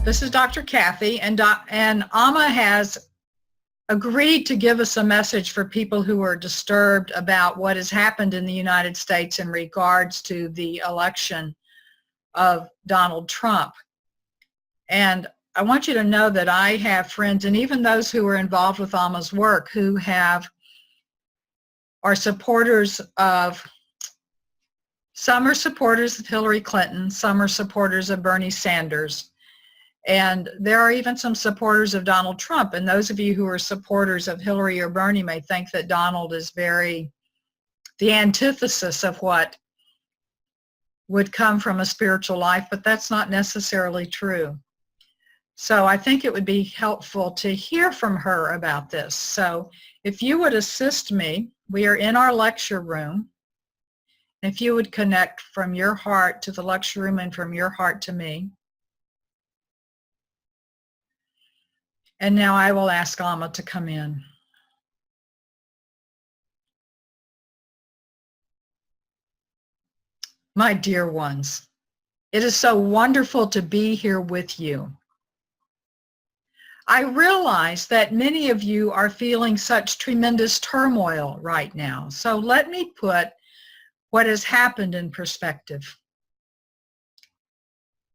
This is Dr. Kathy, and Amma has agreed to give us a message for people who are disturbed about what has happened in the United States in regards to the election of Donald Trump. And I want you to know that I have friends, and even those who are involved with Amma's work, who are supporters of, some are supporters of Hillary Clinton, some are supporters of Bernie Sanders, and there are even some supporters of Donald Trump. And those of you who are supporters of Hillary or Bernie may think that Donald is the antithesis of what would come from a spiritual life, but that's not necessarily true. So I think it would be helpful to hear from her about this. So if you would assist me, we are in our lecture room. If you would connect from your heart to the lecture room and from your heart to me. And now I will ask Amma to come in. My dear ones, it is so wonderful to be here with you. I realize that many of you are feeling such tremendous turmoil right now. So let me put what has happened in perspective.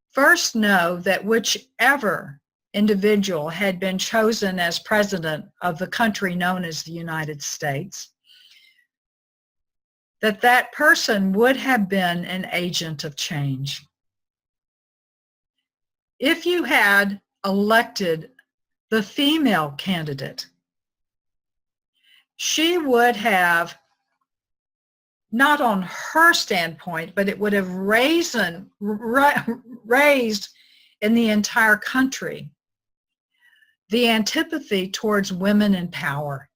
First, know that whichever individual had been chosen as president of the country known as the United States, that person would have been an agent of change. If you had elected the female candidate, she would have, not on her standpoint, but it would have raised in the entire country the antipathy towards women in power.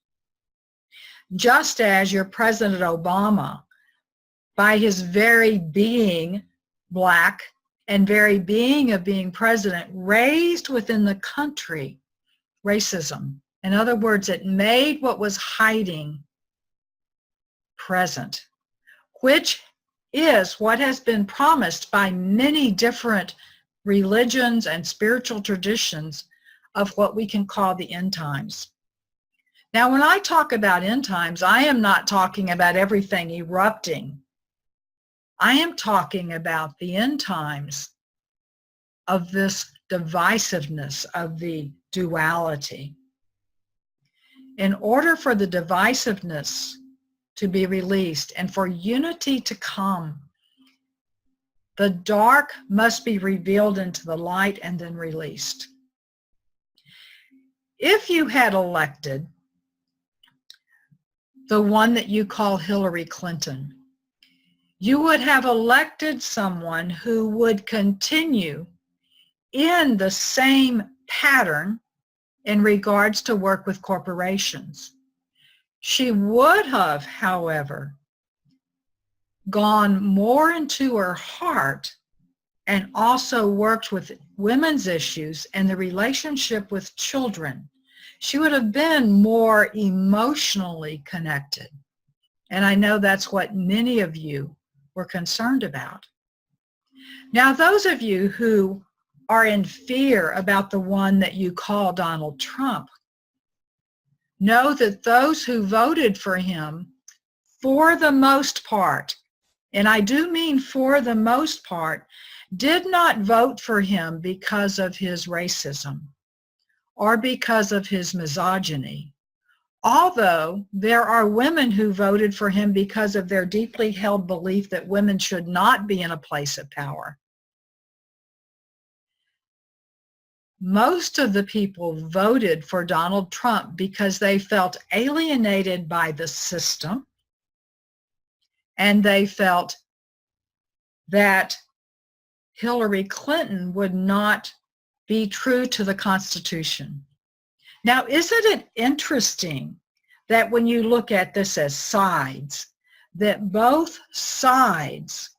Just as your President Obama, by his very being black and very being of being president, raised within the country racism. In other words, it made what was hiding present, which is what has been promised by many different religions and spiritual traditions of what we can call the end times. Now, when I talk about end times, I am not talking about everything erupting. I am talking about the end times of this divisiveness, of the duality. In order for the divisiveness to be released and for unity to come, the dark must be revealed into the light and then released. If you had elected the one that you call Hillary Clinton, you would have elected someone who would continue in the same pattern in regards to work with corporations. She would have, however, gone more into her heart and also worked with women's issues and the relationship with children. She would have been more emotionally connected. And I know that's what many of you were concerned about. Now, those of you who are in fear about the one that you call Donald Trump, know that those who voted for him, for the most part, and I do mean for the most part, did not vote for him because of his racism or because of his misogyny. Although there are women who voted for him because of their deeply held belief that women should not be in a place of power. Most of the people voted for Donald Trump because they felt alienated by the system, and they felt that Hillary Clinton would not be true to the Constitution. Now, isn't it interesting that when you look at this as sides, that both sides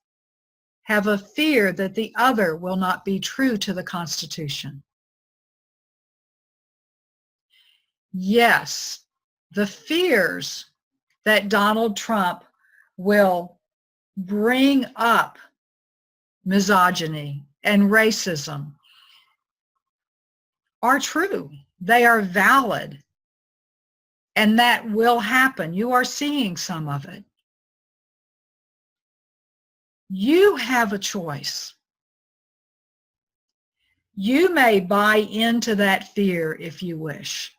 have a fear that the other will not be true to the Constitution? Yes, the fears that Donald Trump will bring up misogyny and racism are true. They are valid. And that will happen. You are seeing some of it. You have a choice. You may buy into that fear if you wish,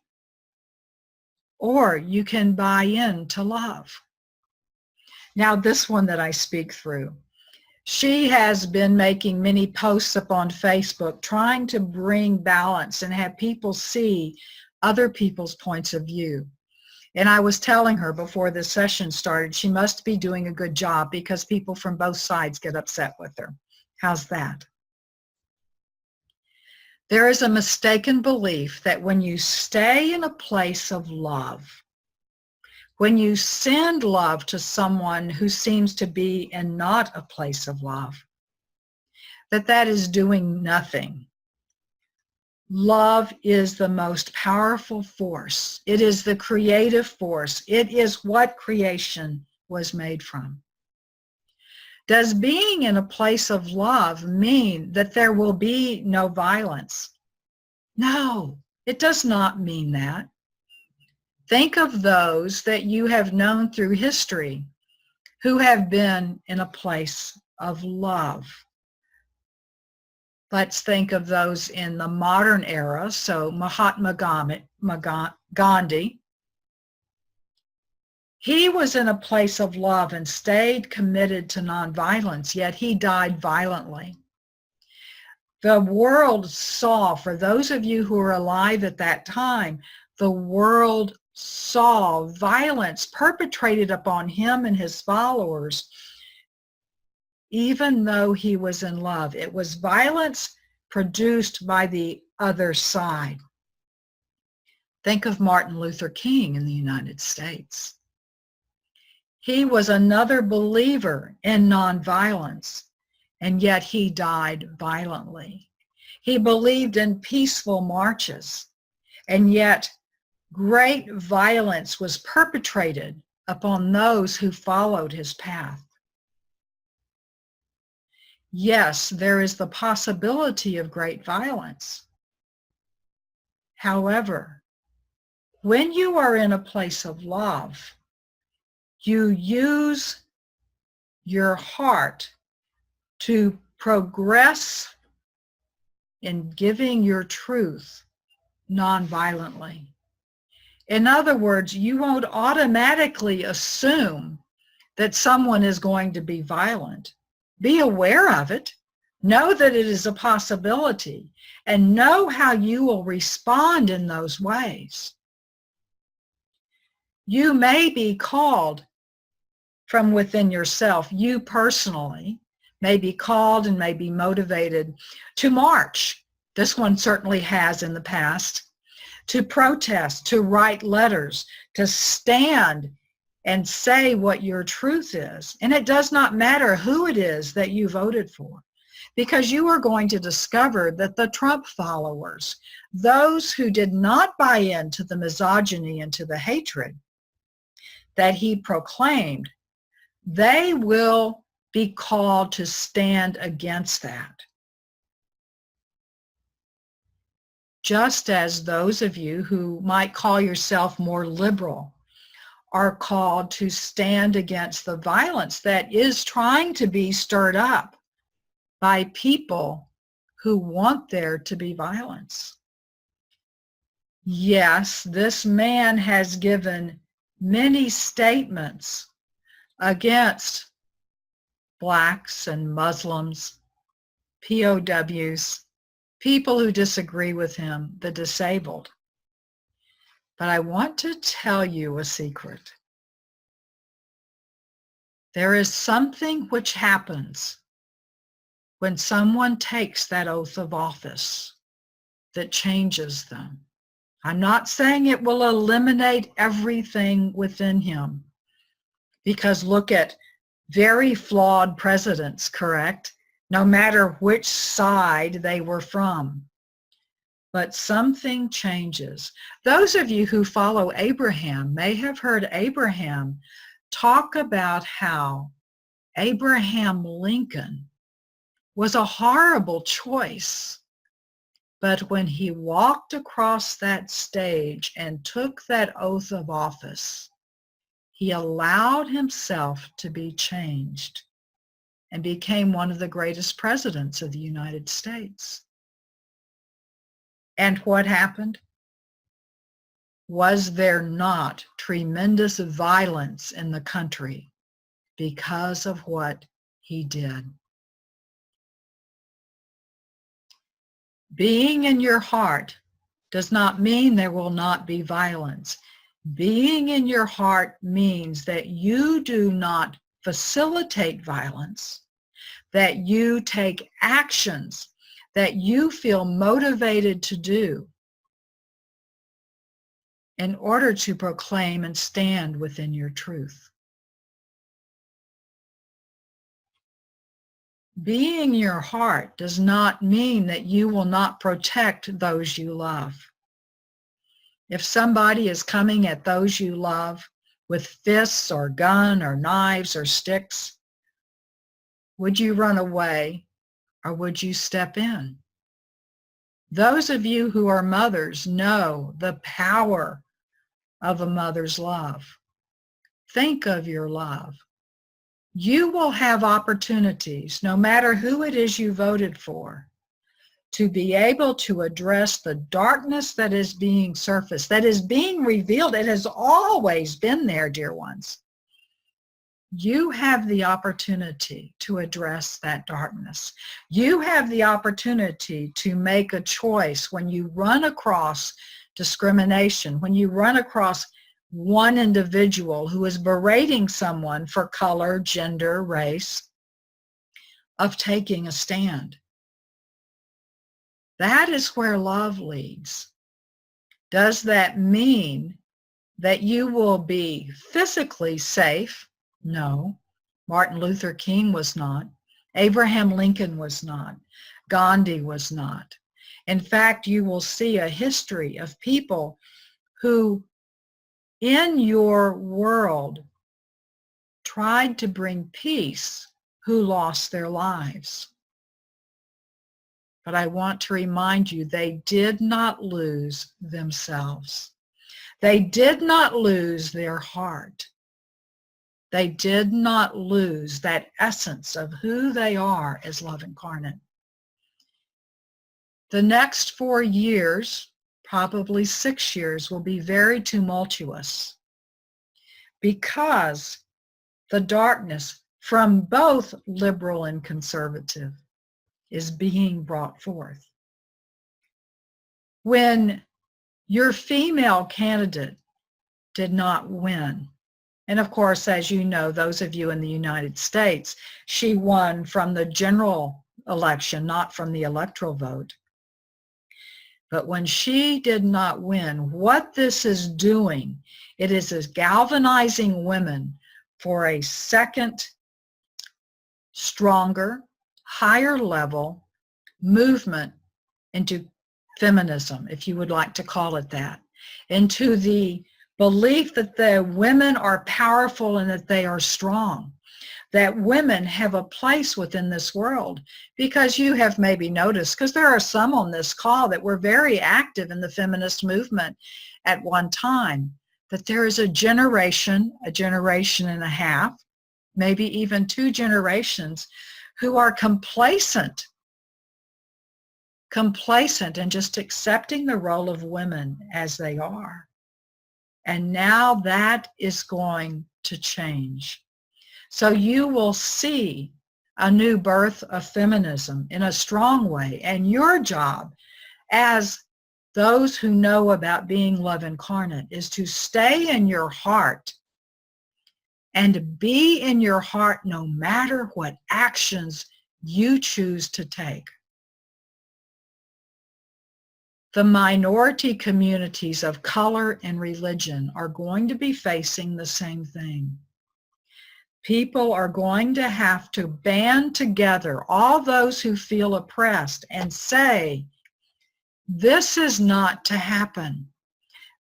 or you can buy into love. Now, this one that I speak through, she has been making many posts up on Facebook trying to bring balance and have people see other people's points of view. And I was telling her before this session started, she must be doing a good job because people from both sides get upset with her. How's that? There is a mistaken belief that when you stay in a place of love, when you send love to someone who seems to be in not a place of love, that is doing nothing. Love is the most powerful force. It is the creative force. It is what creation was made from. Does being in a place of love mean that there will be no violence? No, it does not mean that. Think of those that you have known through history who have been in a place of love. Let's think of those in the modern era. So Mahatma Gandhi, he was in a place of love and stayed committed to nonviolence, yet he died violently. The world saw, for those of you who were alive at that time, the world saw violence perpetrated upon him and his followers, even though he was in love. It was violence produced by the other side. Think of Martin Luther King in the United States. He was another believer in nonviolence, and yet he died violently. He believed in peaceful marches, and yet great violence was perpetrated upon those who followed his path. Yes, there is the possibility of great violence. However, when you are in a place of love, you use your heart to progress in giving your truth nonviolently. In other words, you won't automatically assume that someone is going to be violent. Be aware of it. Know that it is a possibility and know how you will respond in those ways. You may be called from within yourself. You personally may be called and may be motivated to march. This one certainly has in the past. To protest, to write letters, to stand and say what your truth is. And it does not matter who it is that you voted for, because you are going to discover that the Trump followers, those who did not buy into the misogyny and to the hatred that he proclaimed, they will be called to stand against that. Just as those of you who might call yourself more liberal are called to stand against the violence that is trying to be stirred up by people who want there to be violence. Yes, this man has given many statements against blacks and Muslims, POWs, people who disagree with him, the disabled. But I want to tell you a secret. There is something which happens when someone takes that oath of office that changes them. I'm not saying it will eliminate everything within him, because look at very flawed presidents, correct? No matter which side they were from. But something changes. Those of you who follow Abraham may have heard Abraham talk about how Abraham Lincoln was a horrible choice But when he walked across that stage and took that oath of office, he allowed himself to be changed and became one of the greatest presidents of the United States. And what happened? Was there not tremendous violence in the country because of what he did? Being in your heart does not mean there will not be violence. Being in your heart means that you do not facilitate violence, that you take actions that you feel motivated to do in order to proclaim and stand within your truth. Being your heart does not mean that you will not protect those you love. If somebody is coming at those you love with fists or gun or knives or sticks, would you run away or would you step in? Those of you who are mothers know the power of a mother's love. Think of your love. You will have opportunities, no matter who it is you voted for, to be able to address the darkness that is being surfaced, that is being revealed. It has always been there, dear ones. You have the opportunity to address that darkness. You have the opportunity to make a choice when you run across discrimination, when you run across one individual who is berating someone for color, gender, race, of taking a stand. That is where love leads. Does that mean that you will be physically safe? No. Martin Luther King was not. Abraham Lincoln was not. Gandhi was not. In fact, you will see a history of people who in your world tried to bring peace who lost their lives. But I want to remind you, they did not lose themselves. They did not lose their heart. They did not lose that essence of who they are as love incarnate. The next 4 years, probably 6 years, will be very tumultuous because the darkness from both liberal and conservative is being brought forth. When your female candidate did not win, and of course, as you know, those of you in the United States, she won from the general election, not from the electoral vote. But when she did not win, what this is doing, it is galvanizing women for a second, stronger, higher level movement into feminism, if you would like to call it that, into the belief that the women are powerful and that they are strong, that women have a place within this world. Because you have maybe noticed, because there are some on this call that were very active in the feminist movement at one time, that there is a generation and a half, maybe even 2 generations, who are complacent and just accepting the role of women as they are. And now that is going to change. So you will see a new birth of feminism in a strong way. And your job as those who know about being love incarnate is to stay in your heart and to be in your heart no matter what actions you choose to take. The minority communities of color and religion are going to be facing the same thing. People are going to have to band together, all those who feel oppressed, and say, this is not to happen.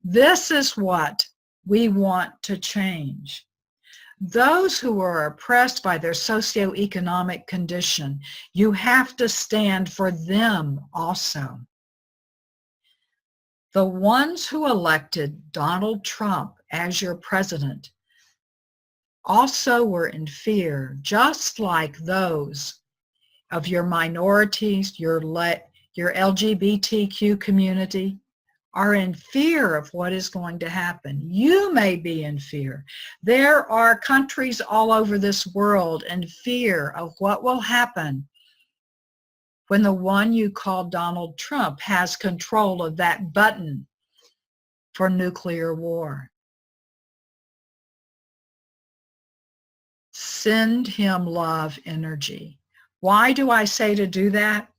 This is what we want to change. Those who are oppressed by their socioeconomic condition, you have to stand for them also. The ones who elected Donald Trump as your president also were in fear, just like those of your minorities, your LGBTQ community are in fear of what is going to happen. You may be in fear. There are countries all over this world in fear of what will happen when the one you call Donald Trump has control of that button for nuclear war. Send him love energy. Why do I say to do that?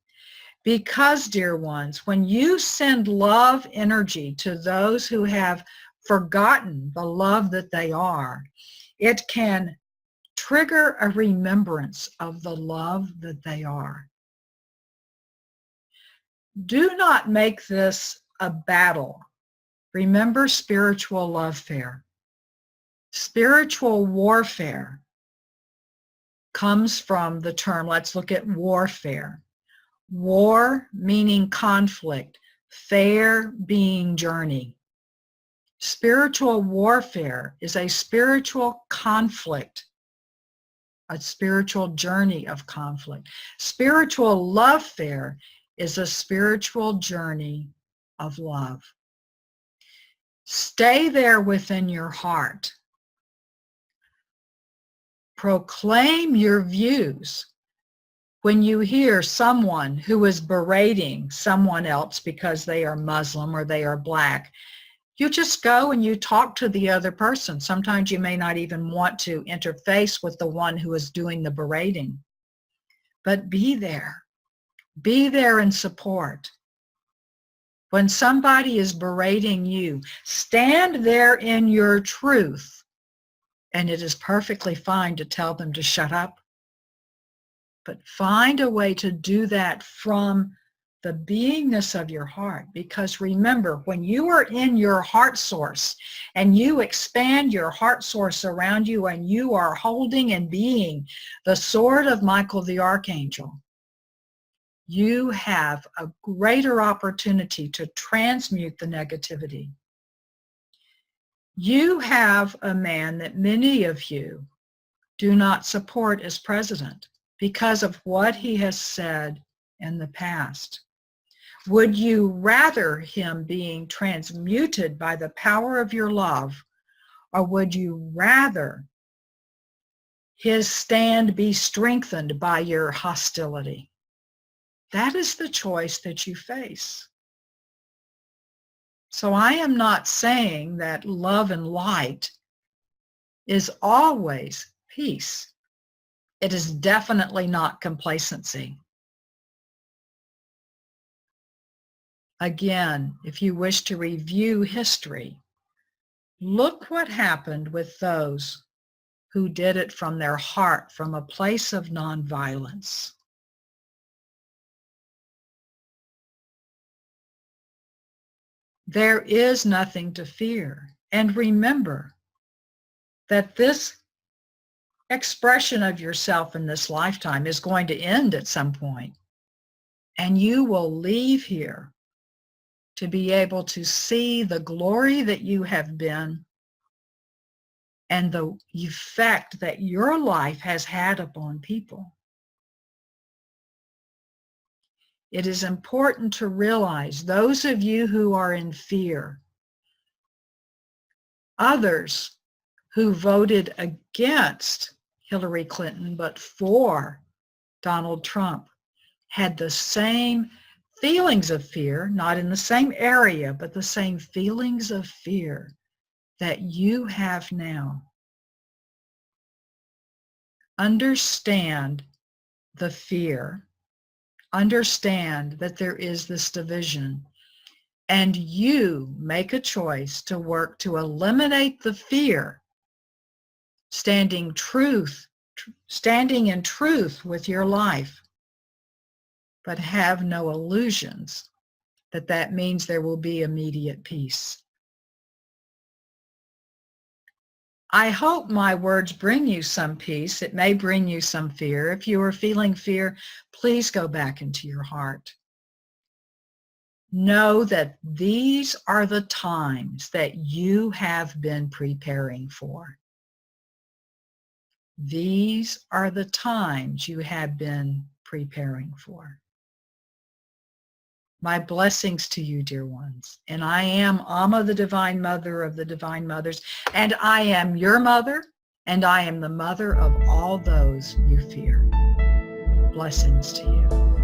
Because, dear ones, when you send love energy to those who have forgotten the love that they are, it can trigger a remembrance of the love that they are. Do not make this a battle. Remember spiritual warfare. Spiritual warfare comes from the term, let's look at warfare. War meaning conflict, fare being journey. Spiritual warfare is a spiritual conflict, a spiritual journey of conflict. Spiritual lovefare is a spiritual journey of love. Stay there within your heart. Proclaim your views. When you hear someone who is berating someone else because they are Muslim or they are black, you just go and you talk to the other person. Sometimes you may not even want to interface with the one who is doing the berating. But be there. Be there in support. When somebody is berating you, stand there in your truth. And it is perfectly fine to tell them to shut up. But find a way to do that from the beingness of your heart. Because remember, when you are in your heart source and you expand your heart source around you and you are holding and being the sword of Michael the Archangel, you have a greater opportunity to transmute the negativity. You have a man that many of you do not support as president because of what he has said in the past. Would you rather him being transmuted by the power of your love, or would you rather his stand be strengthened by your hostility? That is the choice that you face. So I am not saying that love and light is always peace. It is definitely not complacency. Again, if you wish to review history, look what happened with those who did it from their heart, from a place of nonviolence. There is nothing to fear. And remember that this expression of yourself in this lifetime is going to end at some point, and you will leave here to be able to see the glory that you have been and the effect that your life has had upon people. It is important to realize, those of you who are in fear, others who voted against Hillary Clinton but for Donald Trump had the same feelings of fear, not in the same area, but the same feelings of fear that you have now. Understand the fear. Understand that there is this division, and you make a choice to work to eliminate the fear, standing in truth with your life, but have no illusions that means there will be immediate peace. I hope my words bring you some peace. It may bring you some fear. If you are feeling fear, please go back into your heart. know that these are the times that you have been preparing for. These are the times you have been preparing for. My blessings to you, dear ones. And I am Amma, the Divine Mother of the Divine Mothers, and I am your mother, and I am the mother of all those you fear. Blessings to you.